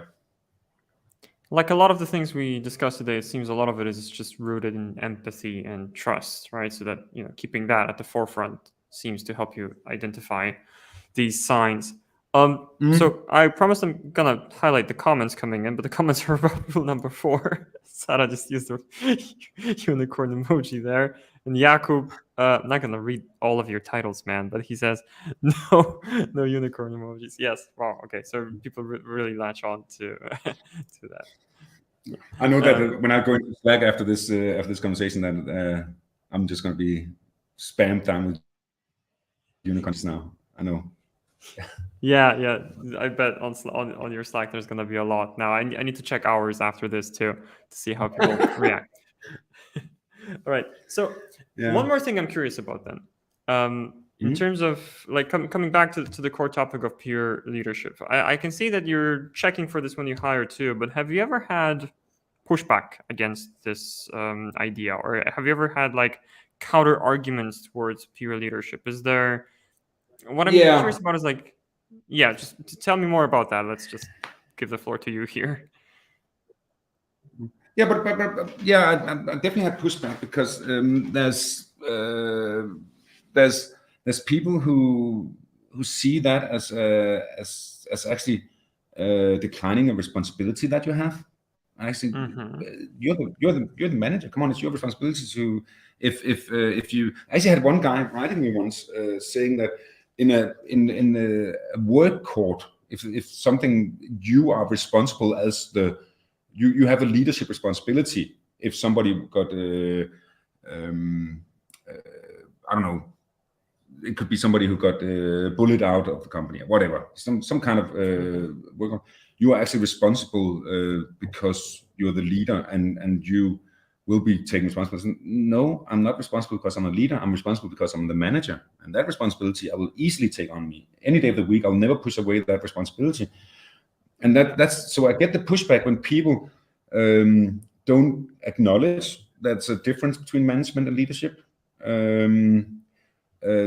Like a lot of the things we discussed today, it seems a lot of it is just rooted in empathy and trust, right? So that, you know, keeping that at the forefront seems to help you identify these signs. So I promised I'm gonna highlight the comments coming in, but the comments are about rule number 4. Sarah just used the unicorn emoji there. And Jakub, I'm not gonna read all of your titles, man, but he says no unicorn emojis. Yes, wow, okay. So people really latch on to to that. I know that when I go into Slack after this conversation, then I'm just gonna be spammed down with unicorns now. I know. Yeah. I bet on your Slack there's gonna be a lot. Now I need to check hours after this too to see how people react. All right. So one more thing I'm curious about then. In terms of like coming back to the core topic of peer leadership, I can see that you're checking for this when you hire too. But have you ever had pushback against this idea, or have you ever had like counter arguments towards peer leadership? Is there? What I'm curious about is like, just tell me more about that. Let's just give the floor to you here. Yeah, but yeah, I definitely had pushback because there's people who see that as actually declining a responsibility that you have. Actually, you're the manager. Come on, it's your responsibility to. If you actually had one guy writing me once saying that in a work court, if something, you are responsible as you have a leadership responsibility. If somebody got I don't know, it could be somebody who got bullied out of the company or whatever, some kind of work. You are actually responsible because you're the leader and you will be taking responsibility. No, I'm not responsible because I'm a leader. I'm responsible because I'm the manager. And that responsibility I will easily take on me. Any day of the week, I'll never push away that responsibility. And that's so I get the pushback when people don't acknowledge that's a difference between management and leadership.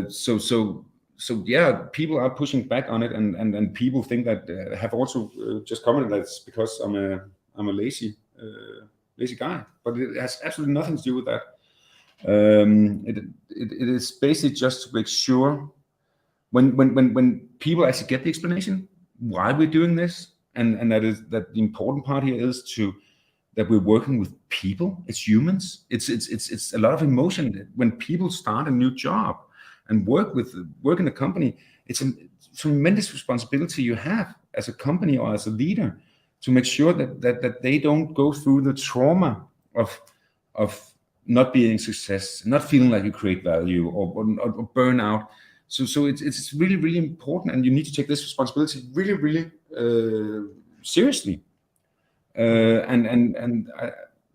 So yeah, people are pushing back on it, and people think that have also just commented that it's because I'm a lazy guy, but it has absolutely nothing to do with that. It is basically just to make sure when people actually get the explanation why we're doing this, and that the important part here is that we're working with people. It's humans. It's a lot of emotion when people start a new job and work in a company. It's a tremendous responsibility you have as a company or as a leader to make sure that they don't go through the trauma of not being success, not feeling like you create value, or burn out. So it's really, really important, and you need to take this responsibility really, really seriously.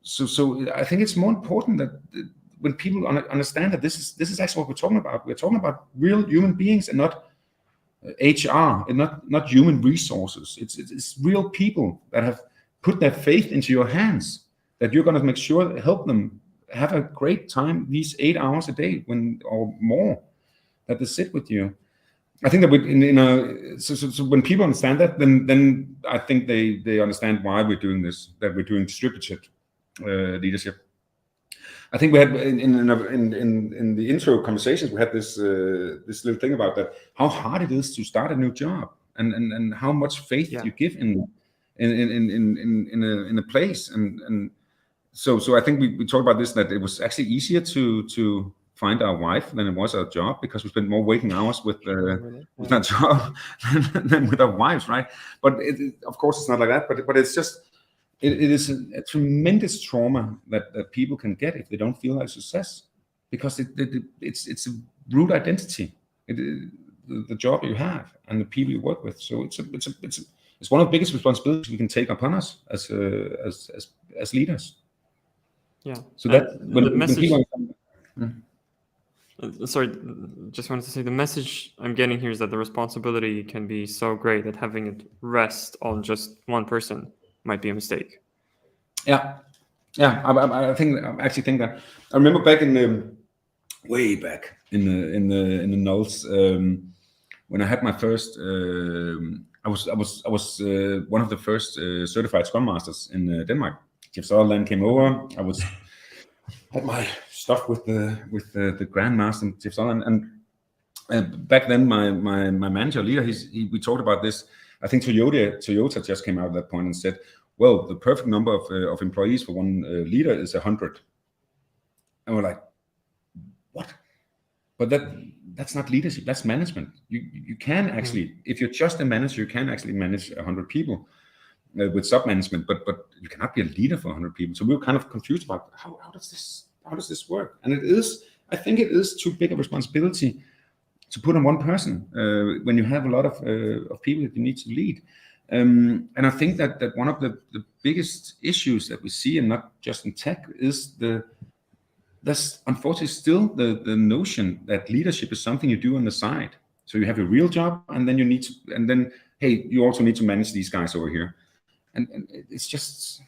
So I think it's more important that when people understand that this is actually what we're talking about. We're talking about real human beings and not HR and not human resources. It's real people that have put their faith into your hands, that you're going to make sure help them have a great time these 8 hours a day or more that they sit with you. I think that so when people understand that, then I think they understand why we're doing this, that we're doing distributed leadership. I think we had in the intro conversations, we had this little thing about that, how hard it is to start a new job, and how much faith you give in a place, and so I think we talked about this, that it was actually easier to find our wife than it was our job, because we spent more waking hours with our job than with our wives, right? But of course it's not like that, but it's just it is a tremendous trauma that people can get if they don't feel like success, because it's a root identity, the job you have and the people you work with. So it's one of the biggest responsibilities we can take upon us as leaders. Yeah. So that when people sorry, just wanted to say the message I'm getting here is that the responsibility can be so great that having it rest on just one person might be a mistake. Yeah. I actually think that. I remember back way back in the nulls, when I had my first. I was one of the first certified Scrum Masters in Denmark. Jeff Sutherland came over. Had my stuff with the Grandmaster Jeff Sutherland, and back then my manager leader, we talked about this. I think Toyota just came out at that point and said, well, the perfect number of employees for one leader is 100. And we're like, what? But that's not leadership, that's management. You can actually, if you're just a manager, you can actually manage 100 people with sub-management, but you cannot be a leader for 100 people. So we were kind of confused about how does this work? And I think it is too big a responsibility to put on one person when you have a lot of people that you need to lead. And I think that one of the biggest issues that we see, and not just in tech, is there's unfortunately still the notion that leadership is something you do on the side. So you have a real job, and then hey, you also need to manage these guys over here. And it's just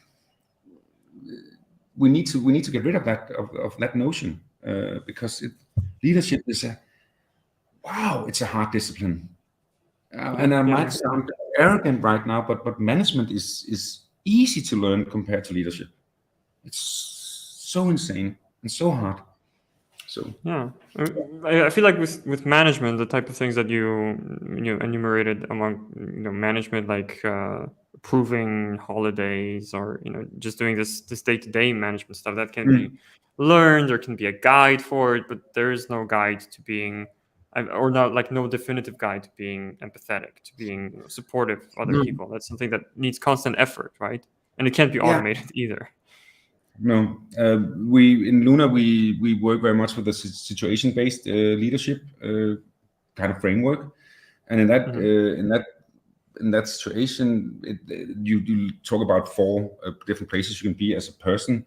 we need to get rid of that notion, because leadership is it's a hard discipline. And I might sound arrogant right now, but management is easy to learn compared to leadership. It's so insane and so hard. So yeah, I feel like with management, the type of things that you enumerated among management, like approving holidays, or just doing this day-to-day management stuff, that can be learned. There can be a guide for it, but there is no guide to being, or not, like no definitive guide to being empathetic, to being supportive of other people. That's something that needs constant effort, right? And it can't be automated either. No, we in Lunar we work very much with the situation-based leadership kind of framework, and in that situation, you talk about 4 different places you can be as a person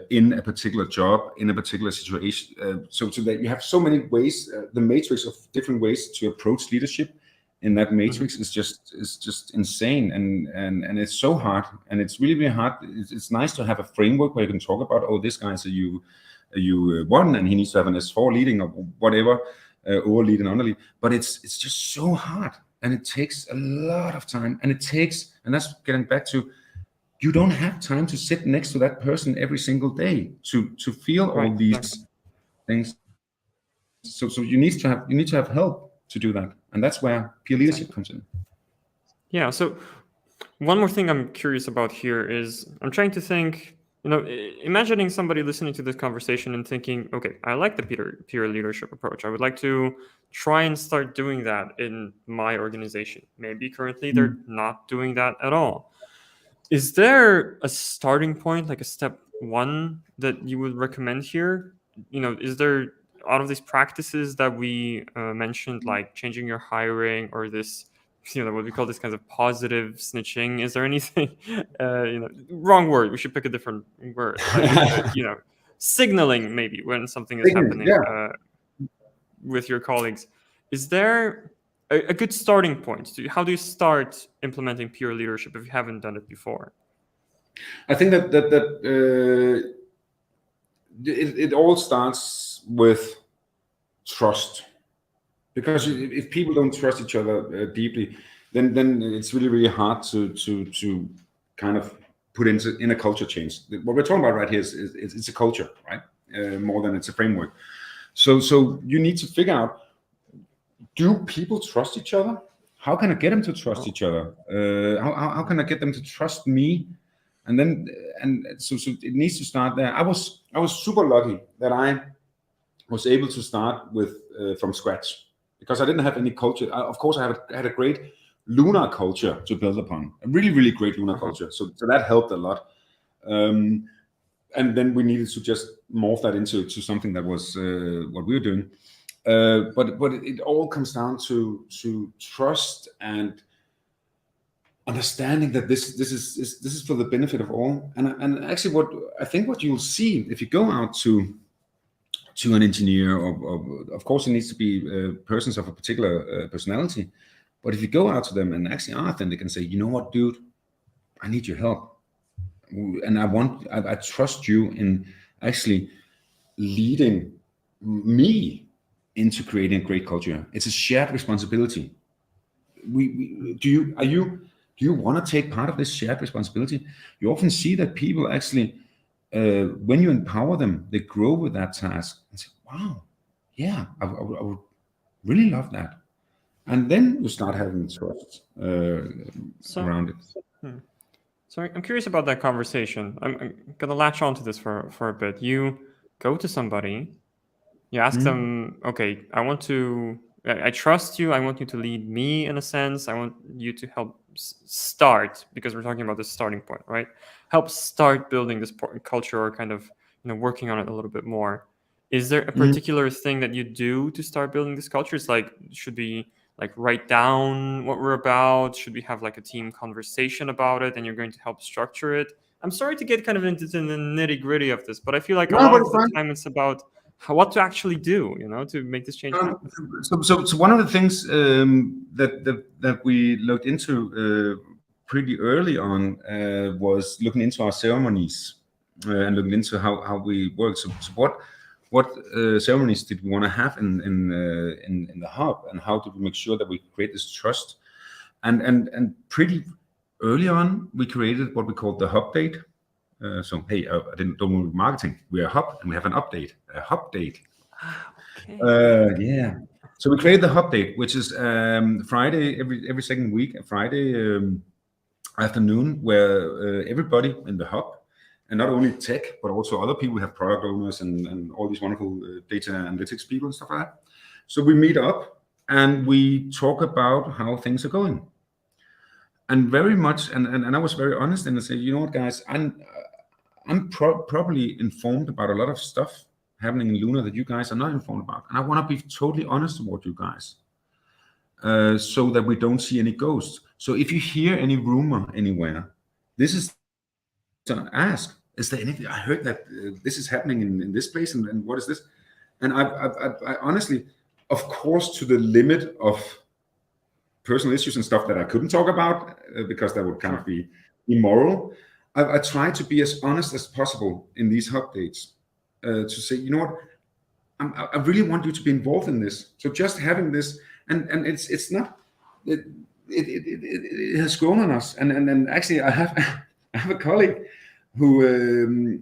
in a particular job, in a particular situation. So that you have so many ways, the matrix of different ways to approach leadership in that matrix is just insane, and it's so hard, and it's really, really hard. It's nice to have a framework where you can talk about, this guy's a U1 and he needs to have an S4 leading or whatever, or lead and underlead, but it's just so hard, and it takes a lot of time, and that's getting back to, you don't have time to sit next to that person every single day to feel all these things. So you need to have help to do that, and that's where peer leadership comes in. Yeah. So one more thing I'm curious about here is, I'm trying to think, imagining somebody listening to this conversation and thinking, okay, I like the peer leadership approach. I would like to try and start doing that in my organization. Maybe currently they're not doing that at all. Is there a starting point, like a step 1 that you would recommend here? out of these practices that we mentioned, like changing your hiring or this, what we call this kind of positive snitching, is there anything, wrong word, we should pick a different word, like, signaling maybe when something is happening with your colleagues? Is there a good starting point? How do you start implementing peer leadership if you haven't done it before? I think that it all starts with trust, because if people don't trust each other deeply, then it's really hard to kind of put in a culture change. What we're talking about right here is it's a culture, right? More than it's a framework. So you need to figure out, do people trust each other? How can I get them to trust each other? How can I get them to trust me? And so it needs to start there. I was super lucky that I was able to start with from scratch, because I didn't have any culture. Of course, I had a great Lunar culture to build upon, a really great Lunar culture. So that helped a lot. And then we needed to just morph that into something that was what we were doing. But it all comes down to trust and understanding that this is for the benefit of all. And actually, what you'll see if you go out to an engineer, or of course it needs to be persons of a particular personality, but if you go out to them and actually are authentic and say, you know what, dude, I need your help, and I trust you in actually leading me into creating a great culture. It's a shared responsibility. Do you want to take part of this shared responsibility? You often see that people actually, when you empower them, they grow with that task and say, wow, yeah, I would really love that. And then you start having trust around it. So I'm curious about that conversation. I'm going to latch on to this for a bit. You go to somebody, you ask them, okay, I trust you. I want you to lead me in a sense. I want you to help start, because we're talking about the starting point, right? Help start building this culture, or kind of, working on it a little bit more. Is there a particular thing that you do to start building this culture? It's like, should we like write down what we're about? Should we have like a team conversation about it, and you're going to help structure it? I'm sorry to get kind of into the nitty gritty of this, but I feel like a lot of the time it's about what to actually do, to make this change happen. So one of the things that we looked into pretty early on was looking into our ceremonies and looking into how we work. So what ceremonies did we want to have in the hub, and how did we make sure that we create this trust? And pretty early on, we created what we called the hub date. So hey, don't move marketing. We're a hub, and we have an update, a hub date. Okay. Yeah. So we created the hub date, which is Friday every second week, Friday afternoon, where everybody in the hub, and not only tech, but also other people, have product owners and all these wonderful data analytics people and stuff like that. So we meet up and we talk about how things are going. And very much, and I was very honest and I said, you know what, guys, I'm probably informed about a lot of stuff happening in Lunar that you guys are not informed about. And I want to be totally honest toward you guys, so that we don't see any ghosts. So if you hear any rumor anywhere, this is to ask, is there anything? I heard that this is happening in this place, and what is this? And I honestly, of course, to the limit of personal issues and stuff that I couldn't talk about, because that would kind of be immoral, I try to be as honest as possible in these updates, to say, you know what, I really want you to be involved in this. So just having this, and it's not, it has grown on us. And actually, I have a colleague who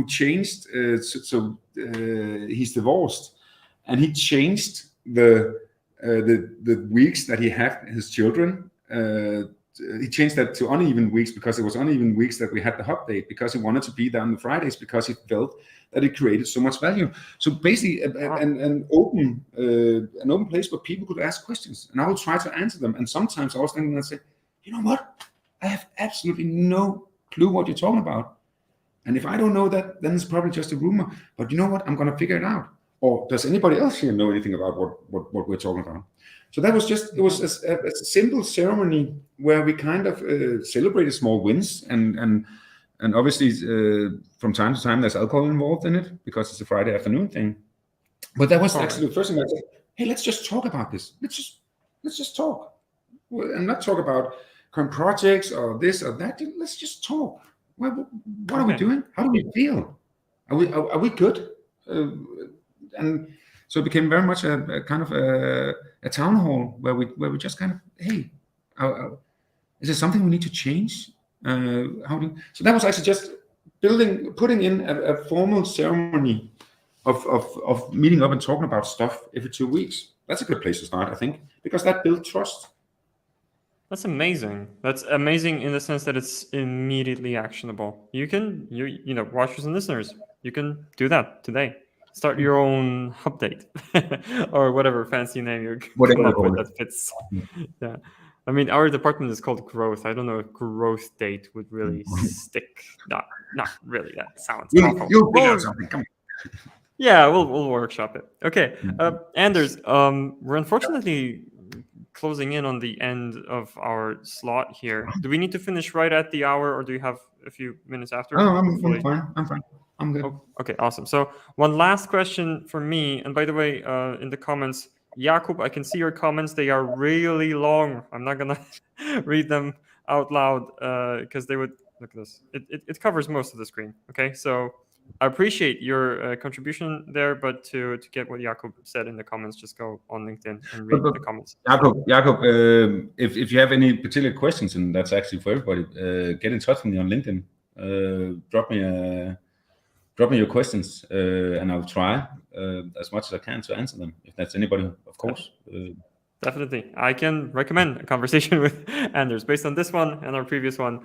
changed. So he's divorced, and he changed the weeks that he had his children. He changed that to uneven weeks, because it was uneven weeks that we had the hub date, because he wanted to be there on the Fridays, because he felt that it created so much value. So basically, an open place where people could ask questions, and I will try to answer them. And sometimes I was thinking and say, you know what, I have absolutely no clue what you're talking about, and if I don't know that, then it's probably just a rumor. But you know what, I'm going to figure it out. or does anybody else here know anything about what we're talking about? So that was just, it was a simple ceremony where we kind of celebrated small wins, and obviously from time to time there's alcohol involved in it because it's a Friday afternoon thing. But that was actually the first thing I said, hey, let's just talk about this. Let's just talk, and not talk about current projects or this or that. Let's just talk. What are we doing? How do we feel? Are we good? And so it became very much a kind of a town hall where we just kind of, hey, is there something we need to change? So that was actually just putting in a formal ceremony of meeting up and talking about stuff every 2 weeks. That's a good place to start, I think, because that builds trust. That's amazing. That's amazing in the sense that it's immediately actionable. You can, you know, watchers and listeners, you can do that today. Start your own update or whatever fancy name you come up with that fits. Yeah. I mean, our department is called growth. I don't know if growth date would really stick. Not really. That sounds awful. You'll figure out something. Come on. Yeah, we'll workshop it. Okay, Anders, we're unfortunately closing in on the end of our slot here. Do we need to finish right at the hour, or do you have a few minutes after? Oh, I'm fine. I'm good. Oh, okay, awesome. So one last question for me, and by the way, in the comments, Jakub, I can see your comments. They are really long. I'm not gonna read them out loud because they would look at this. It covers most of the screen. Okay, so I appreciate your contribution there, but to get what Jakub said in the comments, just go on LinkedIn and read the comments. Jakub, if you have any particular questions, and that's actually for everybody, get in touch with me on LinkedIn. Drop me your questions, and I'll try as much as I can to answer them. If that's anybody, of course. Definitely. I can recommend a conversation with Anders based on this one and our previous one.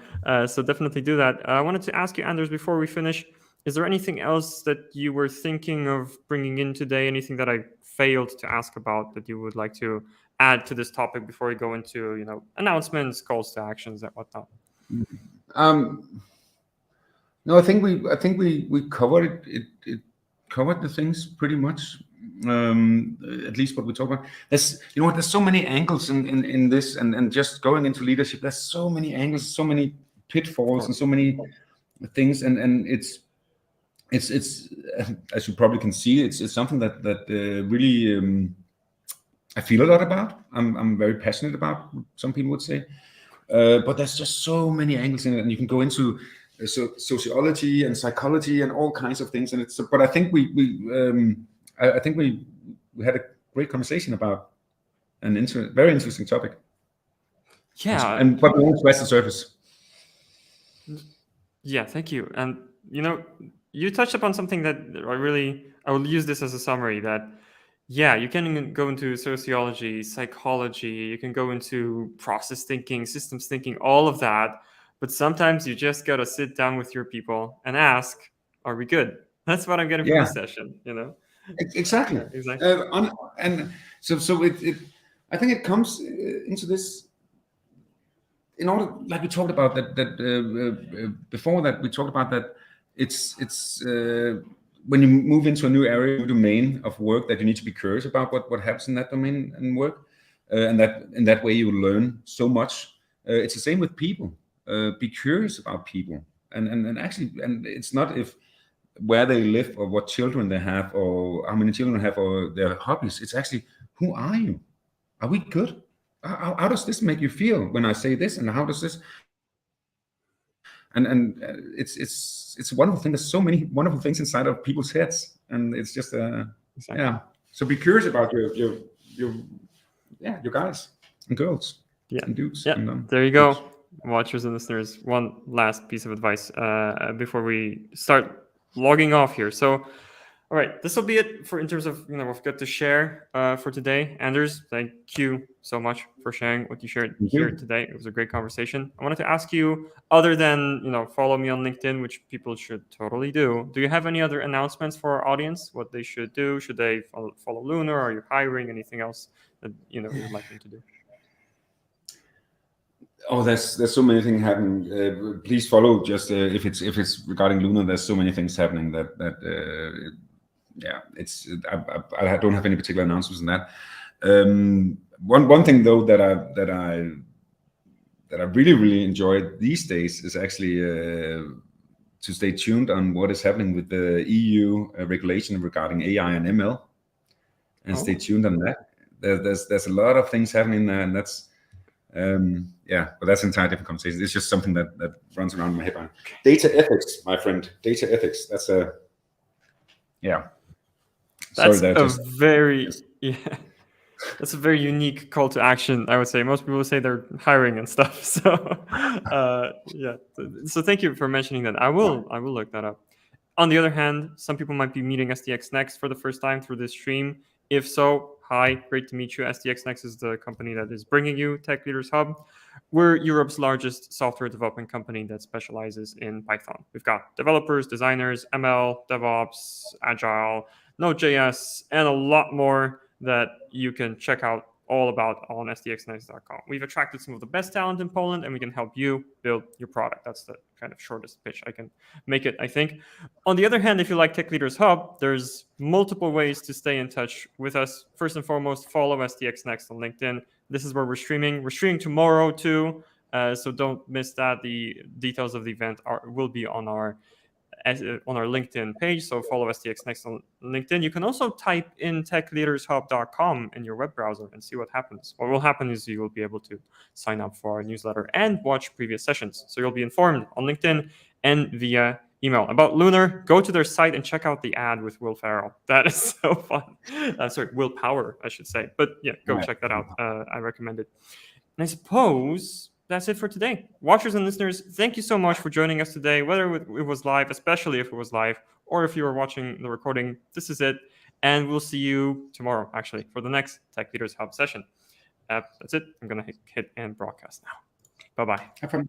So definitely do that. I wanted to ask you, Anders, before we finish, is there anything else that you were thinking of bringing in today? Anything that I failed to ask about that you would like to add to this topic before we go into, you know, announcements, calls to actions, and whatnot? No, I think we covered it. It covered the things pretty much. At least what we talk about. There's so many angles in this, and just going into leadership. There's so many angles, so many pitfalls, and so many things, and it's as you probably can see, it's something that really I feel a lot about. I'm very passionate about. Some people would say, but there's just so many angles in it, and you can go into sociology and psychology and all kinds of things. And but I think we had a great conversation about an very interesting topic. Yeah, but we won't scratch the surface. Yeah, thank you. And you touched upon something that I will use this as a summary, that you can go into sociology, psychology, you can go into process thinking, systems thinking, all of that. But sometimes you just got to sit down with your people and ask, are we good? That's what I'm getting from this session, Exactly. Yeah, exactly. And so I think it comes into this in order, like we talked about that before that, we talked about that it's when you move into a new area, new domain of work, that you need to be curious about what happens in that domain and work, and that in that way you learn so much. It's the same with people. Be curious about people, and actually, and it's not where they live or what children they have or how many children they have or their hobbies. It's actually, who are you? Are we good? How does this make you feel when I say this, and how does this? And it's a wonderful thing. There's so many wonderful things inside of people's heads, and it's just Exactly. So be curious about your guys and girls, and dudes. Yeah, and, there you go, watchers and listeners. One last piece of advice before we start logging off here. So, all right, this will be it in terms of we've got to share for today. Anders, thank you so much for sharing what you shared here today. It was a great conversation. I wanted to ask you, other than follow me on LinkedIn, which people should totally do you have any other announcements for our audience? What they should do? Should they follow Lunar? Are you hiring? Anything else that you would like them to do? Oh, there's so many things happening. Please follow. Just if it's regarding Lunar, there's so many things happening that yeah, I don't have any particular announcements on that. One thing though that I really enjoy these days is actually to stay tuned on what is happening with the EU regulation regarding AI and ML, and stay tuned on that. There's a lot of things happening there, and that's but that's an entire different conversation. It's just something that runs around my head. Data ethics, my friend. Data ethics. That's a That's that's a very unique call to action, I would say. Most people say they're hiring and stuff. So so thank you for mentioning that. I will look that up. On the other hand, some people might be meeting SDX Next for the first time through this stream. If so, hi, great to meet you. SDX Next is the company that is bringing you Tech Leaders Hub. We're Europe's largest software development company that specializes in Python. We've got developers, designers, ML, DevOps, Agile, Node.js, and a lot more that you can check out all about on sdxnext.com. We've attracted some of the best talent in Poland, and we can help you build your product. That's the kind of shortest pitch I can make it, I think. On the other hand, if you like Tech Leaders Hub, there's multiple ways to stay in touch with us. First and foremost, follow SDX Next on LinkedIn. This is where we're streaming. We're streaming tomorrow too, so don't miss that. The details of the event will be on our LinkedIn page, so follow SDX Next on LinkedIn. You can also type in techleadershub.com in your web browser and see what happens. What will happen is you will be able to sign up for our newsletter and watch previous sessions. So you'll be informed on LinkedIn and via email. About Lunar, go to their site and check out the ad with Will Ferrell. That is so fun. Will Power, I should say. But yeah, go check that out. I recommend it. And I suppose that's it for today. Watchers and listeners, thank you so much for joining us today, whether it was live, especially if it was live, or if you were watching the recording. This is it. And we'll see you tomorrow, actually, for the next Tech Leaders Hub session. That's it. I'm going to hit end broadcast now. Bye-bye. Have fun.